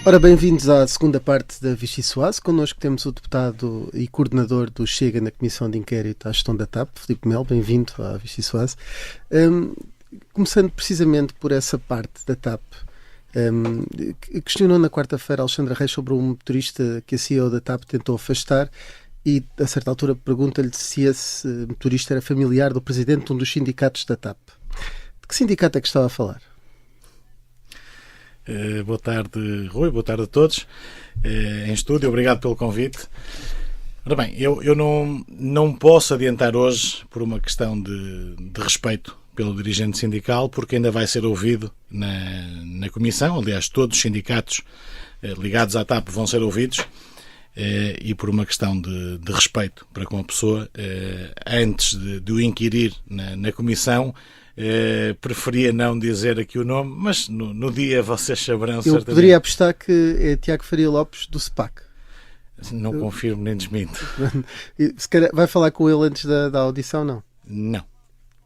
Ora, bem-vindos à segunda parte da Vichy Soase. Connosco temos o deputado e coordenador do Chega na Comissão de Inquérito à Gestão da TAP, Filipe Melo. Bem-vindo à Vichy Soase. Começando precisamente por essa parte da TAP, questionou na quarta-feira Alexandra Reis sobre um motorista que a CEO da TAP tentou afastar e, a certa altura, pergunta-lhe se esse motorista era familiar do presidente de um dos sindicatos da TAP. De que sindicato é que estava a falar? Boa tarde, Rui, boa tarde a todos em estúdio, obrigado pelo convite. Ora bem, eu não posso adiantar hoje por uma questão de respeito pelo dirigente sindical, porque ainda vai ser ouvido na Comissão. Aliás, todos os sindicatos ligados à TAP vão ser ouvidos, e por uma questão de respeito para com a pessoa, antes de o inquirir na Comissão, preferia não dizer aqui o nome, mas no dia vocês saberão. Eu poderia apostar que é Tiago Faria Lopes do SPAC. Não confirmo nem desminto. Se calhar vai falar com ele antes da audição, não? Não.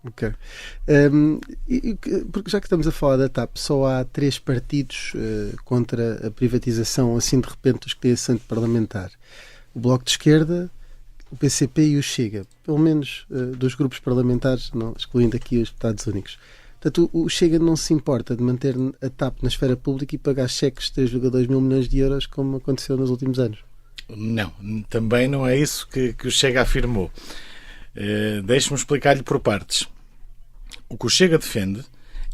Ok. Porque já que estamos a falar da TAP, só há 3 partidos contra a privatização, assim de repente, os que têm assento parlamentar. O Bloco de Esquerda, o PCP e o Chega, pelo menos dos grupos parlamentares, não, excluindo aqui os deputados únicos. Portanto, o Chega não se importa de manter a TAP na esfera pública e pagar cheques de 3,2 mil milhões de euros, como aconteceu nos últimos anos. Não, também não é isso que o Chega afirmou. Deixe-me explicar-lhe por partes. O que o Chega defende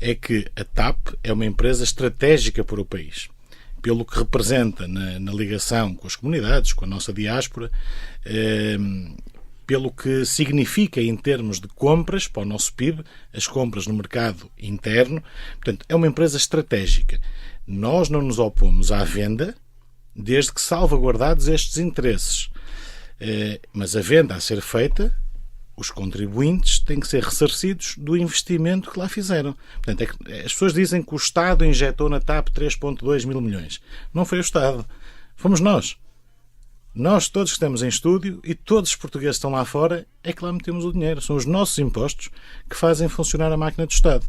é que a TAP é uma empresa estratégica para o país, pelo que representa na ligação com as comunidades, com a nossa diáspora, pelo que significa em termos de compras para o nosso PIB, as compras no mercado interno. Portanto, é uma empresa estratégica. Nós não nos opomos à venda, desde que salvaguardados estes interesses. Mas a venda a ser feita, os contribuintes têm que ser ressarcidos do investimento que lá fizeram. Portanto, as pessoas dizem que o Estado injetou na TAP 3,2 mil milhões. Não foi o Estado. Fomos nós. Nós todos que estamos em estúdio e todos os portugueses que estão lá fora é que lá metemos o dinheiro. São os nossos impostos que fazem funcionar a máquina do Estado.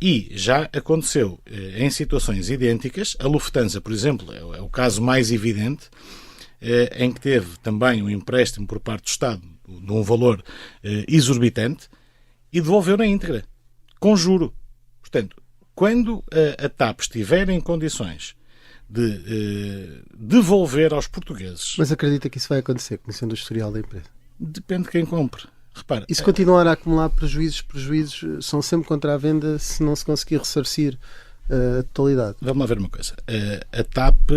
E já aconteceu em situações idênticas. A Lufthansa, por exemplo, é o caso mais evidente, em que teve também um empréstimo por parte do Estado de um valor exorbitante e devolveu na íntegra, com juro. Portanto, quando a TAP estiver em condições de devolver aos portugueses... Mas acredita que isso vai acontecer, conhecendo o historial da empresa? Depende de quem compre. Repara, e se continuar a acumular prejuízos são sempre contra a venda se não se conseguir ressarcir a totalidade. Vamos lá ver uma coisa. A TAP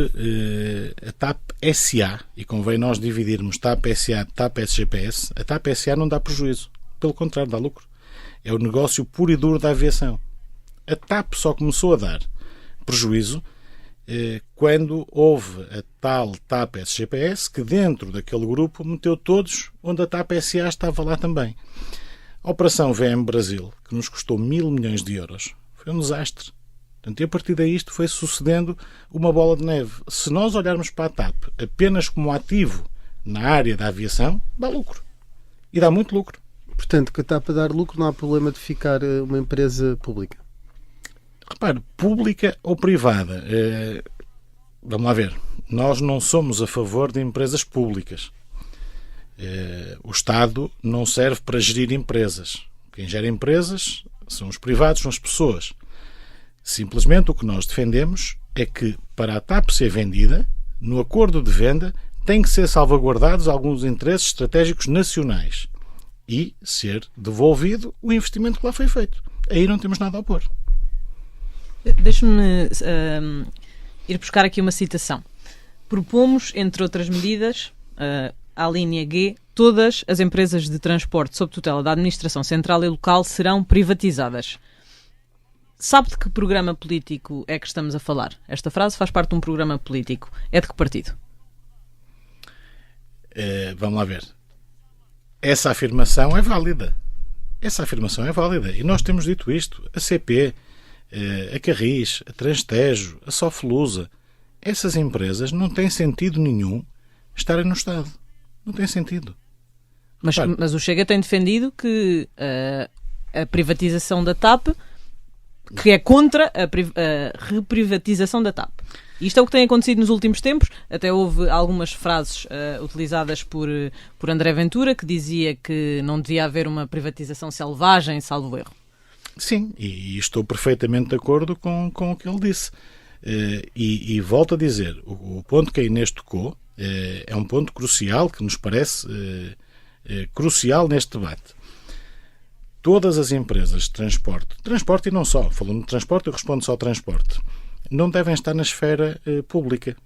SA, e convém nós dividirmos TAP SA de TAP SGPS, a TAP SA não dá prejuízo. Pelo contrário, dá lucro. É o negócio puro e duro da aviação. A TAP só começou a dar prejuízo quando houve a tal TAP SGPS, que dentro daquele grupo meteu todos onde a TAP SA estava lá também. A operação VM Brasil, que nos custou 1.000 milhões de euros, foi um desastre. Portanto, e a partir daí isto foi sucedendo uma bola de neve. Se nós olharmos para a TAP apenas como ativo na área da aviação, dá lucro. E dá muito lucro. Portanto, que a TAP a dar lucro não há problema de ficar uma empresa pública. Repare, pública ou privada? Vamos lá ver. Nós não somos a favor de empresas públicas. O Estado não serve para gerir empresas. Quem gera empresas são os privados, são as pessoas. Simplesmente o que nós defendemos é que, para a TAP ser vendida, no acordo de venda, tem que ser salvaguardados alguns interesses estratégicos nacionais e ser devolvido o investimento que lá foi feito. Aí não temos nada a opor. Deixe-me ir buscar aqui uma citação. Propomos, entre outras medidas, à linha G, todas as empresas de transporte sob tutela da Administração Central e Local serão privatizadas. Sabe de que programa político é que estamos a falar? Esta frase faz parte de um programa político. É de que partido? Vamos lá ver. Essa afirmação é válida. E nós temos dito isto. A CP, a Carris, a Transtejo, a Soflusa, essas empresas não têm sentido nenhum estarem no Estado. Não tem sentido. Mas o Chega tem defendido que a privatização da TAP que é contra a reprivatização da TAP. Isto é o que tem acontecido nos últimos tempos. Até houve algumas frases utilizadas por André Ventura, que dizia que não devia haver uma privatização selvagem, salvo erro. Sim, e estou perfeitamente de acordo com o que ele disse. E volto a dizer, o ponto que a Inês tocou é um ponto crucial, que nos parece crucial neste debate. Todas as empresas de transporte e não só, falando de transporte, eu respondo só transporte, não devem estar na esfera pública.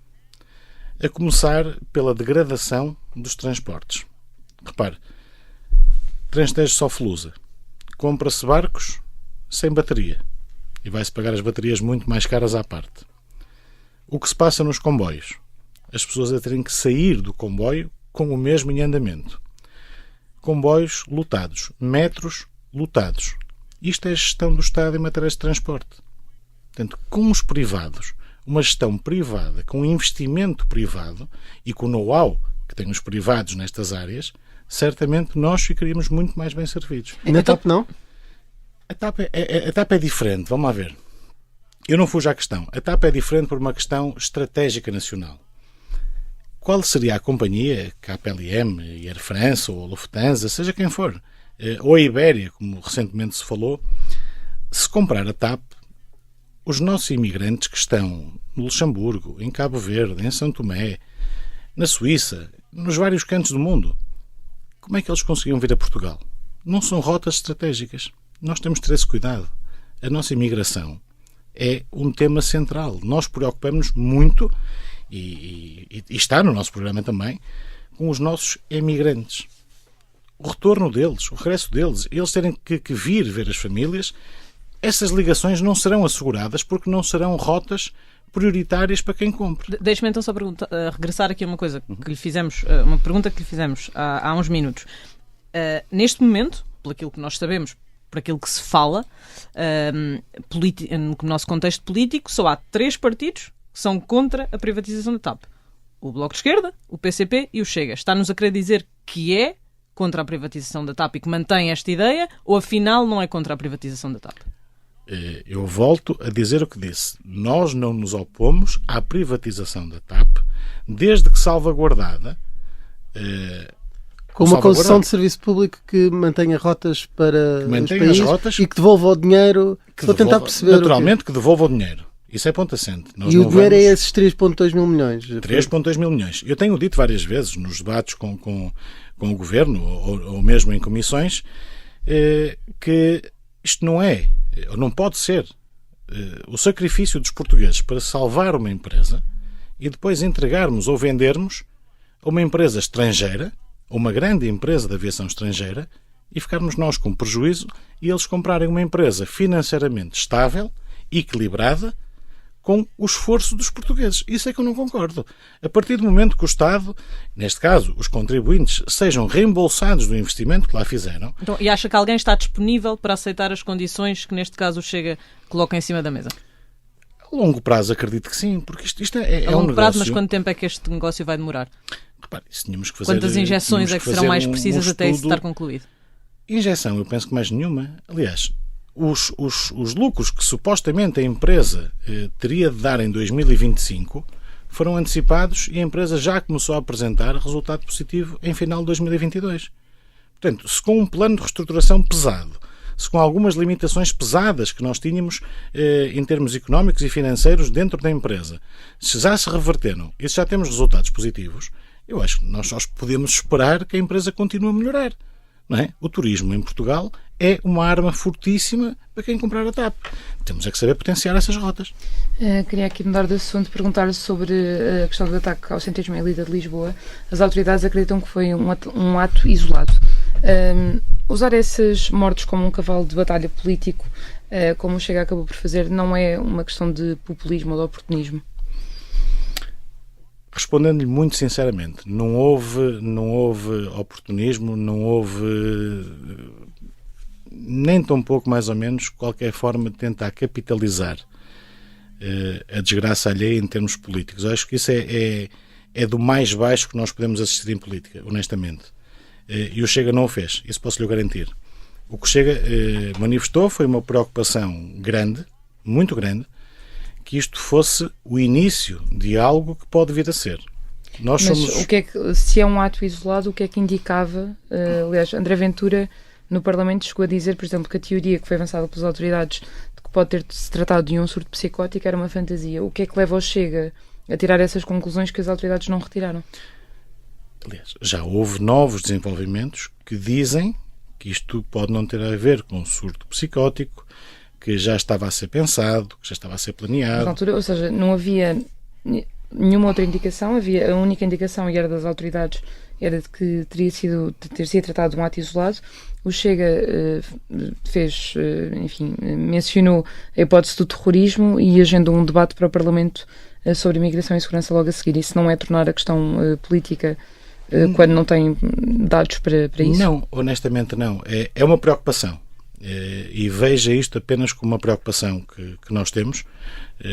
A começar pela degradação dos transportes. Repare, Transtejo Sofelusa, compra-se barcos sem bateria e vai-se pagar as baterias muito mais caras à parte. O que se passa nos comboios? As pessoas a terem que sair do comboio com o mesmo em andamento. Comboios lotados, metros lotados. Isto é a gestão do Estado em matéria de transporte. Portanto, com os privados, uma gestão privada, com investimento privado e com o know-how que têm os privados nestas áreas, certamente nós ficaríamos muito mais bem servidos. E na TAP não? A TAP é diferente, vamos lá ver. Eu não fujo à questão. A TAP é diferente por uma questão estratégica nacional. Qual seria a companhia, KPLM, Air France ou Lufthansa, seja quem for, ou a Ibéria, como recentemente se falou, se comprar a TAP, os nossos imigrantes que estão no Luxemburgo, em Cabo Verde, em São Tomé, na Suíça, nos vários cantos do mundo, como é que eles conseguiam vir a Portugal? Não são rotas estratégicas. Nós temos de ter esse cuidado. A nossa imigração é um tema central. Nós preocupamos-nos muito, e está no nosso programa também, com os nossos emigrantes. O retorno deles, o regresso deles, eles terem que vir ver as famílias, essas ligações não serão asseguradas porque não serão rotas prioritárias para quem compra. Deixe-me então só regressar aqui a uma coisa que lhe fizemos, uma pergunta que lhe fizemos há uns minutos. Neste momento, por aquilo que nós sabemos, por aquilo que se fala, no nosso contexto político, só há 3 partidos que são contra a privatização da TAP. O Bloco de Esquerda, o PCP e o Chega. Está-nos a querer dizer que é contra a privatização da TAP e que mantém esta ideia, ou afinal não é contra a privatização da TAP? Eu volto a dizer o que disse. Nós não nos opomos à privatização da TAP, desde que salvaguardada. Com uma concessão de serviço público que mantenha rotas para os países rotas, e que devolva o dinheiro. Estou a tentar perceber. Naturalmente, que devolva o dinheiro. Isso é ponto assente. E o dinheiro é esses 3,2 mil milhões? 3,2 mil milhões. Eu tenho dito várias vezes nos debates com o Governo, ou mesmo em comissões, que isto não é, ou não pode ser, o sacrifício dos portugueses para salvar uma empresa e depois entregarmos ou vendermos a uma empresa estrangeira, ou uma grande empresa de aviação estrangeira, e ficarmos nós com prejuízo e eles comprarem uma empresa financeiramente estável, equilibrada, com o esforço dos portugueses. Isso é que eu não concordo. A partir do momento que o Estado, neste caso, os contribuintes, sejam reembolsados do investimento que lá fizeram... Então, e acha que alguém está disponível para aceitar as condições que, neste caso, o Chega coloca em cima da mesa? A longo prazo, acredito que sim, porque isto é a longo um prazo, negócio... mas quanto tempo é que este negócio vai demorar? Repare, isso tínhamos que fazer... Quantas injeções é que serão mais precisas até isso estar concluído? Injeção, eu penso que mais nenhuma. Aliás, os lucros que supostamente a empresa teria de dar em 2025 foram antecipados e a empresa já começou a apresentar resultado positivo em final de 2022. Portanto, se com um plano de reestruturação pesado, se com algumas limitações pesadas que nós tínhamos em termos económicos e financeiros dentro da empresa, se já se reverteram e se já temos resultados positivos, eu acho que nós podemos esperar que a empresa continue a melhorar. Não é? O turismo em Portugal é uma arma fortíssima para quem comprar a TAP. Temos é que saber potenciar essas rotas. Queria aqui mudar de assunto, perguntar sobre a questão do ataque ao Centésimo Elida de Lisboa. As autoridades acreditam que foi um ato isolado. Usar esses mortos como um cavalo de batalha político, como o Chega acabou por fazer, não é uma questão de populismo ou de oportunismo? Respondendo-lhe muito sinceramente, não houve oportunismo, não houve nem tão pouco, mais ou menos, qualquer forma de tentar capitalizar a desgraça alheia em termos políticos. Eu acho que isso é do mais baixo que nós podemos assistir em política, honestamente. E o Chega não o fez, isso posso-lhe garantir. O que o Chega manifestou foi uma preocupação grande muito grande, que isto fosse o início de algo que pode vir a ser. Mas o que é que, se é um ato isolado, o que é que indicava? Aliás, André Ventura, no Parlamento, chegou a dizer, por exemplo, que a teoria que foi avançada pelas autoridades de que pode ter-se tratado de um surto psicótico era uma fantasia. O que é que leva o Chega a tirar essas conclusões que as autoridades não retiraram? Aliás, já houve novos desenvolvimentos que dizem que isto pode não ter a ver com um surto psicótico, que já estava a ser pensado, que já estava a ser planeado. Na altura, ou seja, não havia nenhuma outra indicação, havia a única indicação, e era das autoridades, era de que ter sido tratado de um ato isolado. O Chega mencionou a hipótese do terrorismo e agendou um debate para o Parlamento sobre imigração e segurança logo a seguir. Isso não é tornar a questão política quando não tem dados para isso? Não, honestamente não. É uma preocupação. E veja isto apenas como uma preocupação que nós temos.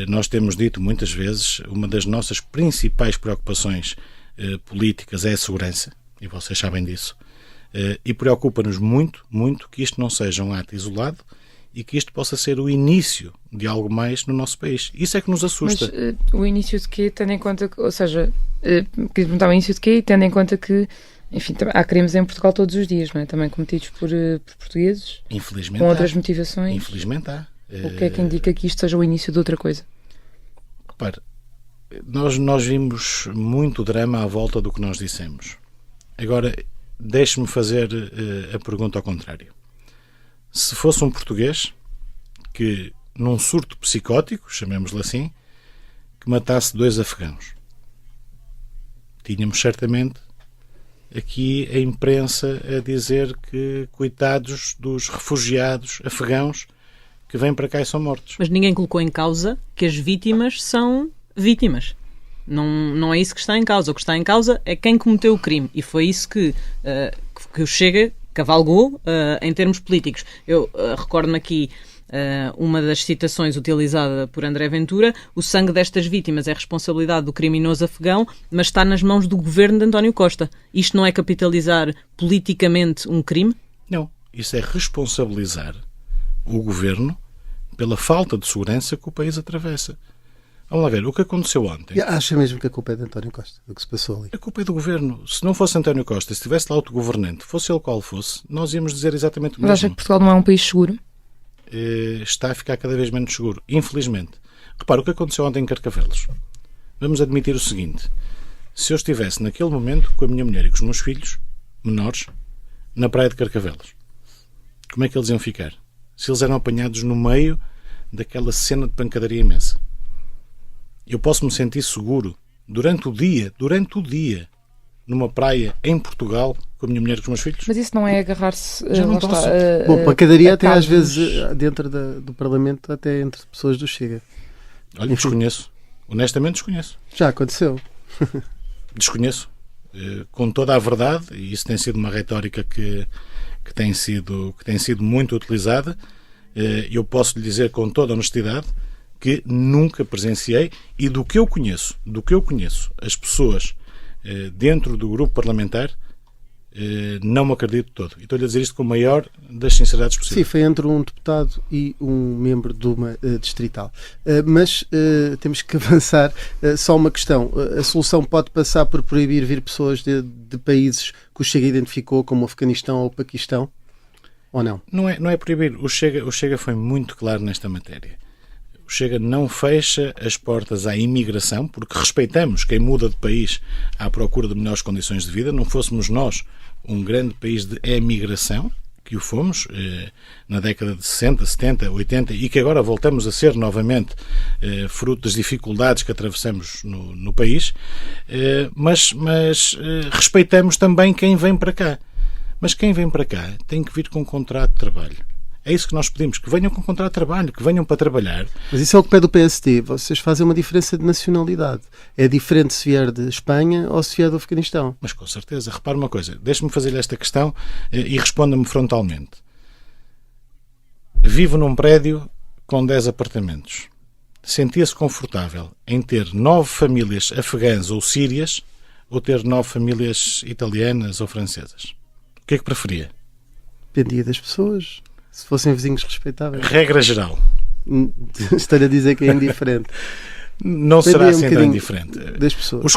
Nós temos dito muitas vezes, uma das nossas principais preocupações políticas é a segurança, e vocês sabem disso. E preocupa-nos muito, muito que isto não seja um ato isolado e que isto possa ser o início de algo mais no nosso país. Isso é que nos assusta. Mas o início de quê, tendo em conta que, ou seja, queria perguntar o início de quê, tendo em conta que, enfim, há crimes em Portugal todos os dias, não é? Também cometidos por portugueses, infelizmente com outras motivações. Infelizmente há. O que é que indica que isto seja o início de outra coisa? Repare, nós vimos muito drama à volta do que nós dissemos. Agora, deixe-me fazer a pergunta ao contrário. Se fosse um português que, num surto psicótico, chamemos-lhe assim, que matasse 2 afegãos, tínhamos certamente aqui a imprensa a dizer que coitados dos refugiados afegãos que vêm para cá e são mortos. Mas ninguém colocou em causa que as vítimas são vítimas. Não é isso que está em causa. O que está em causa é quem cometeu o crime. E foi isso que o Chega cavalgou em termos políticos. Eu recordo-me aqui uma das citações utilizada por André Ventura: o sangue destas vítimas é responsabilidade do criminoso afegão, mas está nas mãos do governo de António Costa. Isto não é capitalizar politicamente um crime? Não. Isso é responsabilizar o governo pela falta de segurança que o país atravessa. Vamos lá ver, o que aconteceu ontem... Acha mesmo que a culpa é de António Costa, do que se passou ali? A culpa é do governo. Se não fosse António Costa, se estivesse lá outro governante, fosse ele qual fosse, nós íamos dizer exatamente o mesmo. Mas acha que Portugal não é um país seguro? Está a ficar cada vez menos seguro, infelizmente. Repara, o que aconteceu ontem em Carcavelos. Vamos admitir o seguinte: se eu estivesse naquele momento com a minha mulher e com os meus filhos menores na praia de Carcavelos, como é que eles iam ficar? Se eles eram apanhados no meio daquela cena de pancadaria imensa. Eu posso me sentir seguro durante o dia, numa praia em Portugal, com a minha mulher e com os meus filhos? Mas isso não é agarrar-se... Já não posso. Bom, pancadaria até às vezes dentro do Parlamento, até entre pessoas do Chega. Olha, desconheço. Honestamente desconheço. Já aconteceu. Desconheço. Com toda a verdade, e isso tem sido uma retórica que tem sido muito utilizada, eu posso lhe dizer com toda a honestidade que nunca presenciei, e do que eu conheço, as pessoas dentro do grupo parlamentar, não me acredito todo. E estou-lhe a dizer isto com a maior das sinceridades possíveis. Sim, foi entre um deputado e um membro de uma distrital. Mas temos que avançar. Só uma questão. A solução pode passar por proibir vir pessoas de países que o Chega identificou como Afeganistão ou Paquistão? Ou não? Não é proibir. O Chega foi muito claro nesta matéria. O Chega não fecha as portas à imigração, porque respeitamos quem muda de país à procura de melhores condições de vida. Não fôssemos nós um grande país de emigração, que o fomos na década de 60, 70, 80, e que agora voltamos a ser novamente fruto das dificuldades que atravessamos no país, mas respeitamos também quem vem para cá. Mas quem vem para cá tem que vir com um contrato de trabalho. É isso que nós pedimos, que venham com um contrato de trabalho, que venham para trabalhar. Mas isso é o que pede o PSD. Vocês fazem uma diferença de nacionalidade. É diferente se vier de Espanha ou se vier do Afeganistão. Mas com certeza. Repare uma coisa. Deixe-me fazer-lhe esta questão e responda-me frontalmente. Vivo num prédio com 10 apartamentos. Sentia-se confortável em ter 9 famílias afegãs ou sírias ou ter 9 famílias italianas ou francesas? O que é que preferia? Dependia das pessoas. Se fossem vizinhos respeitáveis. Regra geral. Estou-lhe a dizer que é indiferente. Não será assim tão indiferente. Das pessoas. Os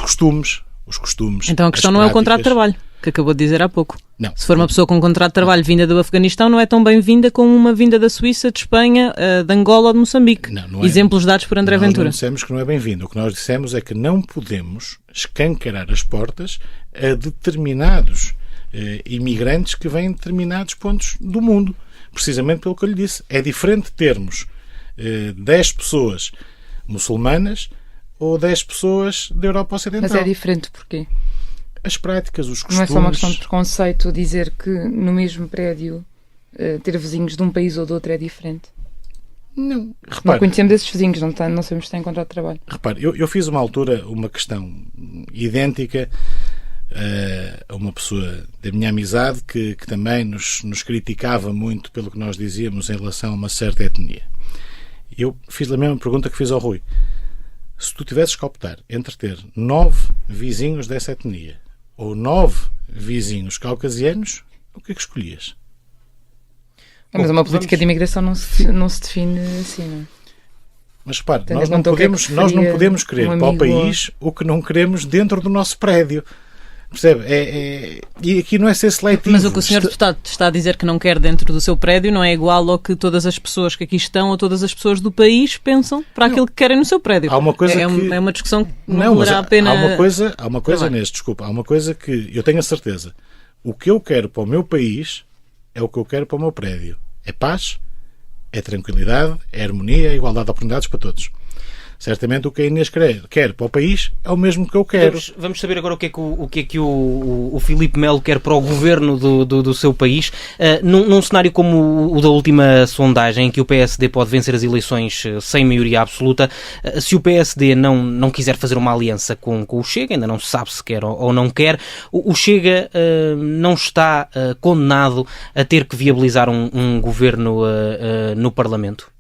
costumes. Então a questão não é o contrato de trabalho, que acabou de dizer há pouco. Não. Se for uma pessoa com um contrato de trabalho vinda do Afeganistão, não é tão bem-vinda como uma vinda da Suíça, de Espanha, de Angola ou de Moçambique. Não é. Exemplos dados por André Ventura. Nós não dissemos que não é bem-vinda. O que nós dissemos é que não podemos escancarar as portas a determinados imigrantes que vêm de determinados pontos do mundo. Precisamente pelo que eu lhe disse. É diferente termos 10 pessoas muçulmanas ou 10 pessoas da Europa Ocidental. Mas é diferente porquê? As práticas, os costumes... Não é só uma questão de preconceito dizer que no mesmo prédio ter vizinhos de um país ou de outro é diferente? Não, repare, não conhecemos esses vizinhos, não sabemos se têm contrato de trabalho. Repare, eu fiz uma altura uma questão idêntica a uma pessoa da minha amizade que também nos criticava muito pelo que nós dizíamos em relação a uma certa etnia. Eu fiz a mesma pergunta que fiz ao Rui. Se tu tivesses que optar entre ter 9 vizinhos dessa etnia ou 9 vizinhos caucasianos, o que é que escolhias? Mas uma política de imigração não se define assim, não é? Mas repare, nós não podemos querer para o país o que não queremos dentro do nosso prédio. Percebe? E aqui não é ser seletivo. Mas o que o senhor deputado está a dizer que não quer dentro do seu prédio não é igual ao que todas as pessoas que aqui estão ou todas as pessoas do país pensam para aquilo que querem no seu prédio. Há uma coisa é uma discussão que não valerá a pena... Há uma coisa neste, desculpa, há uma coisa que eu tenho a certeza. O que eu quero para o meu país é o que eu quero para o meu prédio. É paz, é tranquilidade, é harmonia, é igualdade de oportunidades para todos. Certamente o que a Inês quer para o país é o mesmo que eu quero. Vamos saber agora o que é que o Filipe Melo quer para o governo do seu país. Num cenário como o da última sondagem, em que o PSD pode vencer as eleições sem maioria absoluta, se o PSD não quiser fazer uma aliança com o Chega, ainda não se sabe se quer ou não quer, o Chega não está condenado a ter que viabilizar um governo no Parlamento?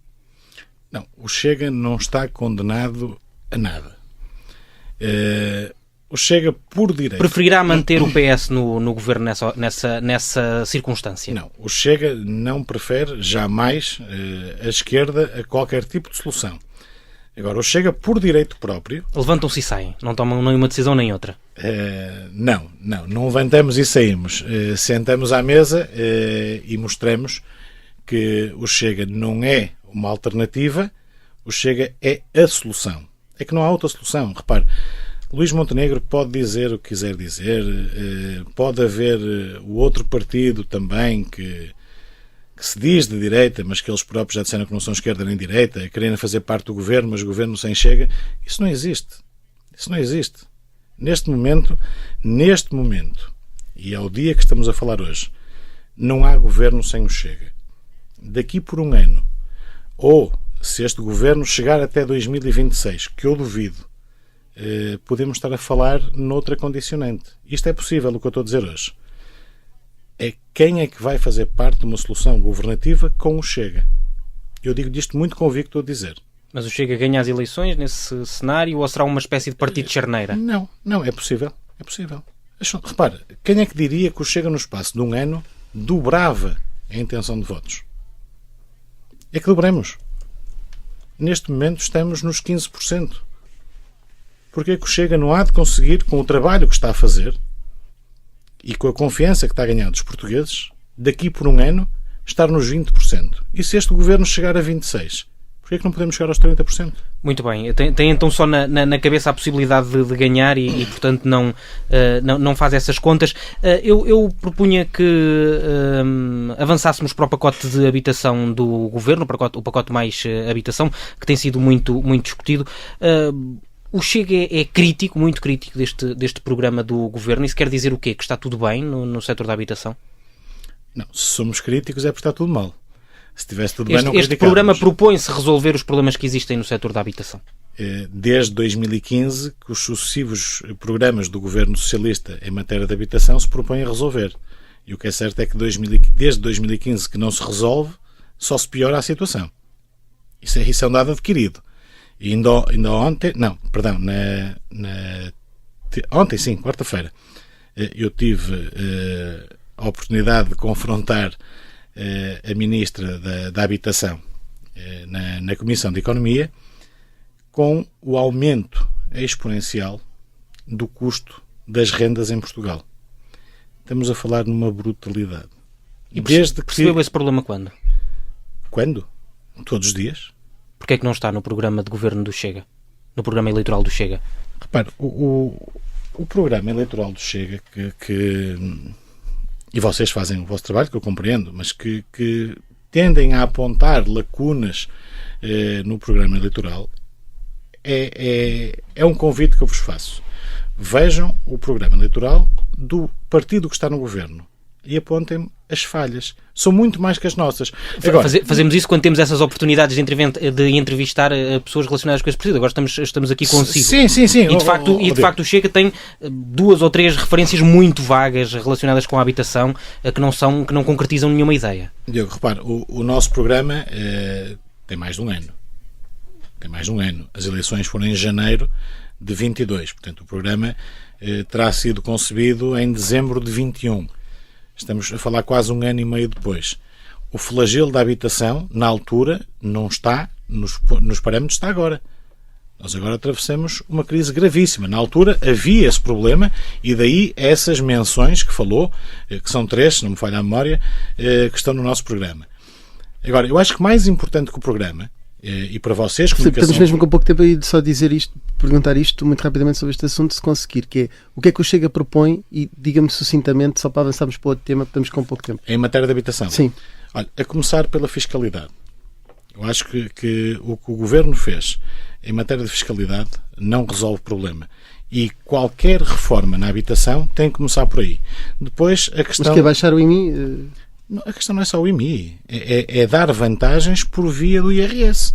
Não, o Chega não está condenado a nada. O Chega, por direito... Preferirá manter o PS no governo nessa circunstância? Não, o Chega não prefere jamais a esquerda a qualquer tipo de solução. Agora, o Chega, por direito próprio... Levantam-se e saem, não tomam nem uma decisão nem outra? Não levantamos e saímos. Sentamos à mesa e mostramos que o Chega não é uma alternativa, o Chega é a solução. É que não há outra solução. Repare, Luís Montenegro pode dizer o que quiser dizer, pode haver o outro partido também que se diz de direita, mas que eles próprios já disseram que não são esquerda nem direita, querendo fazer parte do governo, mas o governo sem Chega. Isso não existe. Isso não existe. Neste momento, e ao dia que estamos a falar hoje, não há governo sem o Chega. Daqui por um ano, ou se este governo chegar até 2026, que eu duvido, podemos estar a falar noutra condicionante. Isto é possível, o que eu estou a dizer hoje. É quem é que vai fazer parte de uma solução governativa com o Chega. Eu digo disto muito convicto a dizer. Mas o Chega ganha as eleições nesse cenário ou será uma espécie de partido de charneira? Não, é possível. É possível. Repare, quem é que diria que o Chega no espaço de um ano dobrava a intenção de votos? É que dobremos. Neste momento estamos nos 15%. Porque é que o Chega não há de conseguir, com o trabalho que está a fazer e com a confiança que está a ganhar dos portugueses, daqui por um ano, estar nos 20%? E se este governo chegar a 26%? Porquê é que não podemos chegar aos 30%? Muito bem. Tem então só na cabeça a possibilidade de ganhar e portanto, não faz essas contas. Eu propunha que avançássemos para o pacote de habitação do Governo, o pacote mais habitação, que tem sido muito, muito discutido. O Chega é crítico, muito crítico deste programa do Governo. Isso quer dizer o quê? Que está tudo bem no setor da habitação? Não, se somos críticos é porque está tudo mal. Se tivesse tudo bem, não criticávamos. Este programa propõe-se resolver os problemas que existem no setor da habitação? Desde 2015 que os sucessivos programas do Governo Socialista em matéria de habitação se propõem a resolver. E o que é certo é que desde 2015 que não se resolve, só se piora a situação. Isso é um dado adquirido. E ainda ontem, ontem sim, quarta-feira, eu tive a oportunidade de confrontar a Ministra da Habitação na Comissão de Economia, com o aumento exponencial do custo das rendas em Portugal. Estamos a falar numa brutalidade. E percebeu esse problema quando? Quando? Todos os dias. Porquê é que não está no programa de governo do Chega? No programa eleitoral do Chega? Repare, o programa eleitoral do Chega, e vocês fazem o vosso trabalho, que eu compreendo, mas que tendem a apontar lacunas no programa eleitoral, é um convite que eu vos faço. Vejam o programa eleitoral do partido que está no governo e apontem as falhas. São muito mais que as nossas. Agora, fazemos isso quando temos essas oportunidades de entrevistar pessoas relacionadas com esse partido. Agora estamos aqui consigo. Sim. E de facto o Chega tem 2 ou 3 referências muito vagas relacionadas com a habitação que não concretizam nenhuma ideia. Diogo, repare, o nosso programa tem mais de um ano. As eleições foram em janeiro de 22. Portanto, o programa terá sido concebido em dezembro de 21. Estamos a falar quase um ano e meio depois. O flagelo da habitação, na altura, não está nos parâmetros, está agora. Nós agora atravessamos uma crise gravíssima. Na altura havia esse problema e daí essas menções que falou, que são 3, se não me falha a memória, que estão no nosso programa. Agora, eu acho que mais importante que o programa, e para vocês... Estamos mesmo com pouco tempo aí de só dizer isto, perguntar isto muito rapidamente sobre este assunto, se conseguir, que é o que é que o Chega propõe e diga-me sucintamente, só para avançarmos para outro tema, porque estamos com pouco tempo. Em matéria de habitação? Sim. Olha, a começar pela fiscalidade. Eu acho que o que o Governo fez em matéria de fiscalidade não resolve o problema. E qualquer reforma na habitação tem que começar por aí. Depois a questão... Mas que é baixar o IMI? A questão não é só o IMI. É dar vantagens por via do IRS.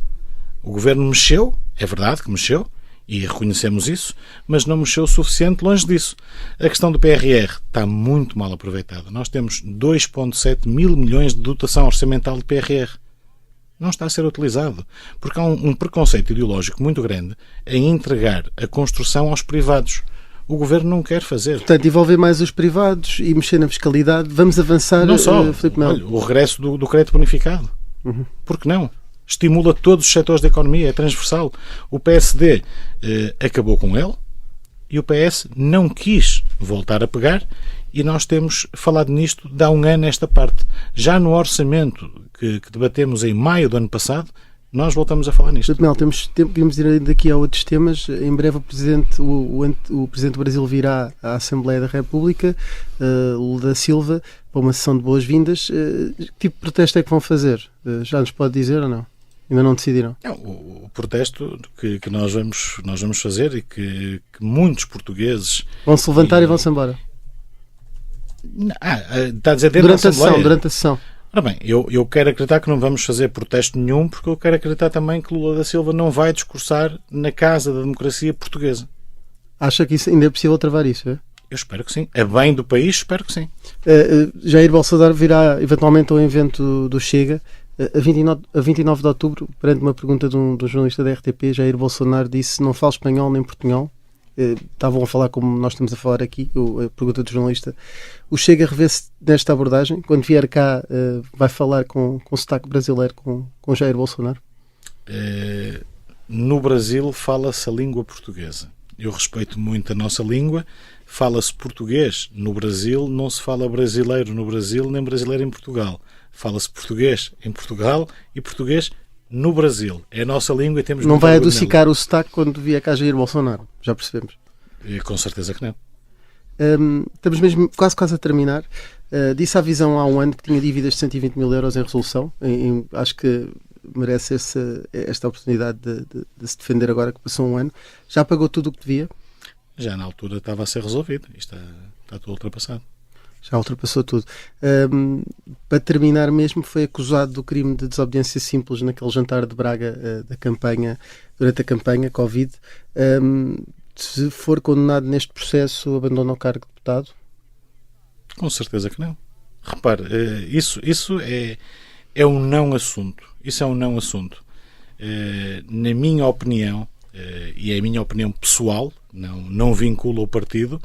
O Governo mexeu, é verdade que mexeu, e reconhecemos isso, mas não mexeu o suficiente longe disso. A questão do PRR está muito mal aproveitada. Nós temos 2,7 mil milhões de dotação orçamental de PRR. Não está a ser utilizado, porque há um preconceito ideológico muito grande em entregar a construção aos privados. O Governo não quer fazer. Portanto, envolver mais os privados e mexer na fiscalidade. Vamos avançar, não só, Filipe Melo. Olha, o regresso do crédito bonificado. Uhum. Por que não? Estimula todos os setores da economia, é transversal. O PSD acabou com ele e o PS não quis voltar a pegar e nós temos falado nisto de há um ano esta parte. Já no orçamento que debatemos em maio do ano passado, nós voltamos a falar nisto. Filipe Melo, temos tempo, podemos ir daqui a outros temas. Em breve o Presidente do Brasil virá à Assembleia da República, Lula da Silva, para uma sessão de boas-vindas. Que tipo de protesto é que vão fazer? Já nos pode dizer ou não? Ainda não decidiram? O protesto que nós vamos fazer e que muitos portugueses... Vão-se levantar e vão-se embora? Está a dizer dentro da Assembleia? Durante a sessão. Ora bem, eu quero acreditar que não vamos fazer protesto nenhum, porque eu quero acreditar também que Lula da Silva não vai discursar na Casa da Democracia Portuguesa. Acha que isso ainda é possível travar isso? É? Eu espero que sim. A bem do país, espero que sim. Jair Bolsonaro virá eventualmente ao evento do Chega. A 29 de outubro, perante uma pergunta de um jornalista da RTP, Jair Bolsonaro disse: não falo espanhol nem portunhol. Estavam a falar como nós estamos a falar aqui, a pergunta do jornalista. O Chega revê-se nesta abordagem? Quando vier cá, vai falar com sotaque brasileiro com Jair Bolsonaro? No Brasil fala-se a língua portuguesa. Eu respeito muito a nossa língua. Fala-se português no Brasil, não se fala brasileiro no Brasil, nem brasileiro em Portugal. Fala-se português em Portugal e português no Brasil. É a nossa língua e temos... Não vai adocicar o sotaque quando vier cá Jair Bolsonaro, já percebemos. Com certeza que não. Estamos mesmo quase a terminar. Disse à Visão há um ano que tinha dívidas de 120 mil euros em resolução. Acho que merece esta oportunidade de se defender agora que passou um ano. Já pagou tudo o que devia? Já na altura estava a ser resolvido. Isto está tudo ultrapassado. Já ultrapassou tudo. Para terminar mesmo, foi acusado do crime de desobediência simples naquele jantar de Braga durante a campanha Covid. Se for condenado neste processo, abandona o cargo de deputado? Com certeza que não. Repare, isso é um não assunto. Isso é um não assunto. Na minha opinião, e é a minha opinião pessoal, não vincula o partido,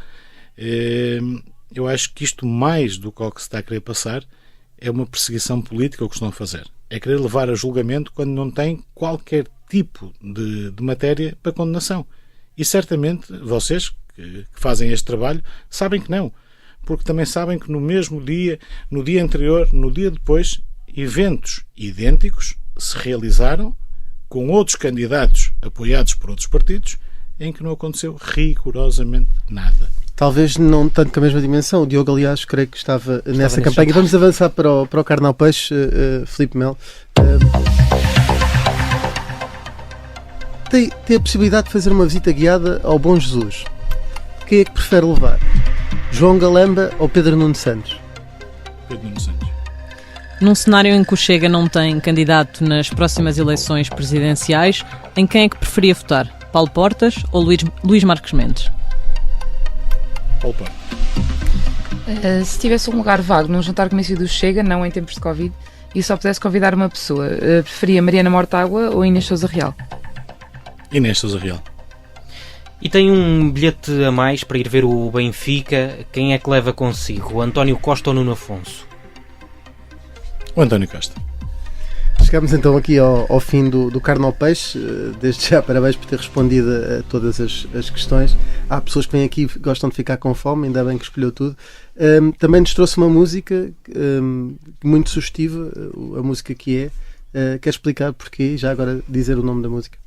eu acho que isto, mais do que o que se está a querer passar, é uma perseguição política o que estão a fazer. é querer levar a julgamento quando não tem qualquer tipo de matéria para condenação. E certamente vocês que fazem este trabalho sabem que não, porque também sabem que no mesmo dia, no dia anterior, no dia depois, eventos idênticos se realizaram com outros candidatos apoiados por outros partidos em que não aconteceu rigorosamente nada. Talvez não tanto com a mesma dimensão. O Diogo, aliás, creio que estava nessa campanha. Vamos avançar para o Carnal Peixe, Filipe Melo. Tem a possibilidade de fazer uma visita guiada ao Bom Jesus. Quem é que prefere levar? João Galamba ou Pedro Nuno Santos? Pedro Nuno Santos. Num cenário em que o Chega não tem candidato nas próximas eleições presidenciais, em quem é que preferia votar? Paulo Portas ou Luís Marques Mendes? Paulo Portas. Se tivesse um lugar vago num jantar comício do Chega, não em tempos de Covid, e só pudesse convidar uma pessoa, preferia Mariana Mortágua ou Inês Sousa Real? Inês Sousa Real. E tem um bilhete a mais para ir ver o Benfica. Quem é que leva consigo? O António Costa ou Nuno Afonso? O António Costa. Chegamos então aqui ao fim do Carne ao Peixe. Desde já, parabéns por ter respondido a todas as questões. Há pessoas que vêm aqui e gostam de ficar com fome, ainda bem que escolheu tudo. Também nos trouxe uma música muito sugestiva, a música que é. Quer explicar porquê? Já agora dizer o nome da música.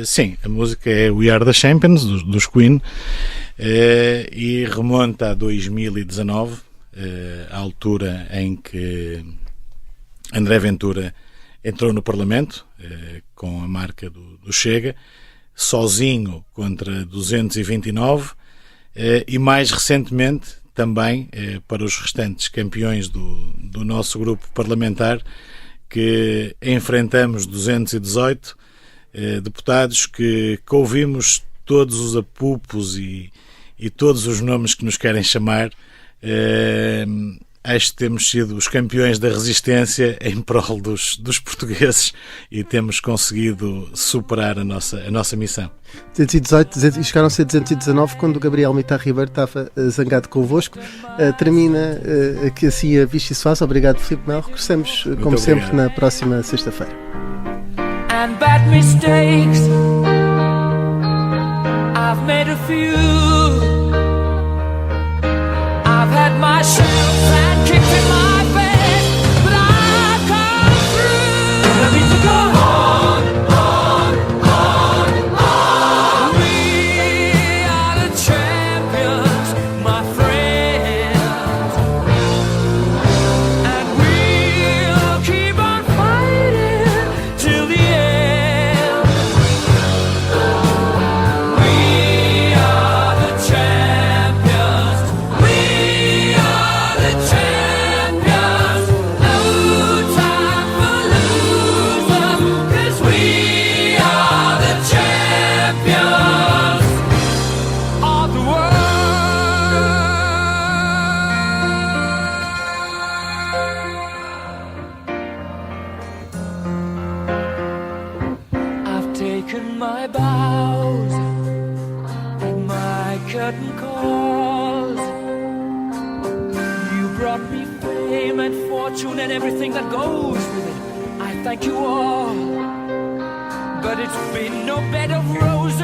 Sim, a música é We Are the Champions, dos Queen, e remonta a 2019, à altura em que André Ventura entrou no Parlamento, com a marca do Chega, sozinho contra 229, e mais recentemente também para os restantes campeões do nosso grupo parlamentar, que enfrentamos 218 deputados que ouvimos todos os apupos e todos os nomes que nos querem chamar. Acho que temos sido os campeões da resistência em prol dos portugueses e temos conseguido superar a nossa missão. 218 e chegaram a ser 219 quando o Gabriel Mitar Ribeiro estava zangado convosco. Termina aqui assim a Vichy Soares. Obrigado, Filipe Melo. Regressamos, como sempre, na próxima sexta-feira. And bad mistakes, I've made a few. I've had my shells and kicked in my bed, but I've come through. I need to go on, on, on. We are the champions, my friends, and we'll keep on fighting till the end. We are the champions. We are the champions. No time for losers, 'cause we are the champions of the world. I've taken my bows and my curtain calls. You brought me fame and fortune and everything that goes with it. I thank you all, but it's been no bed of roses.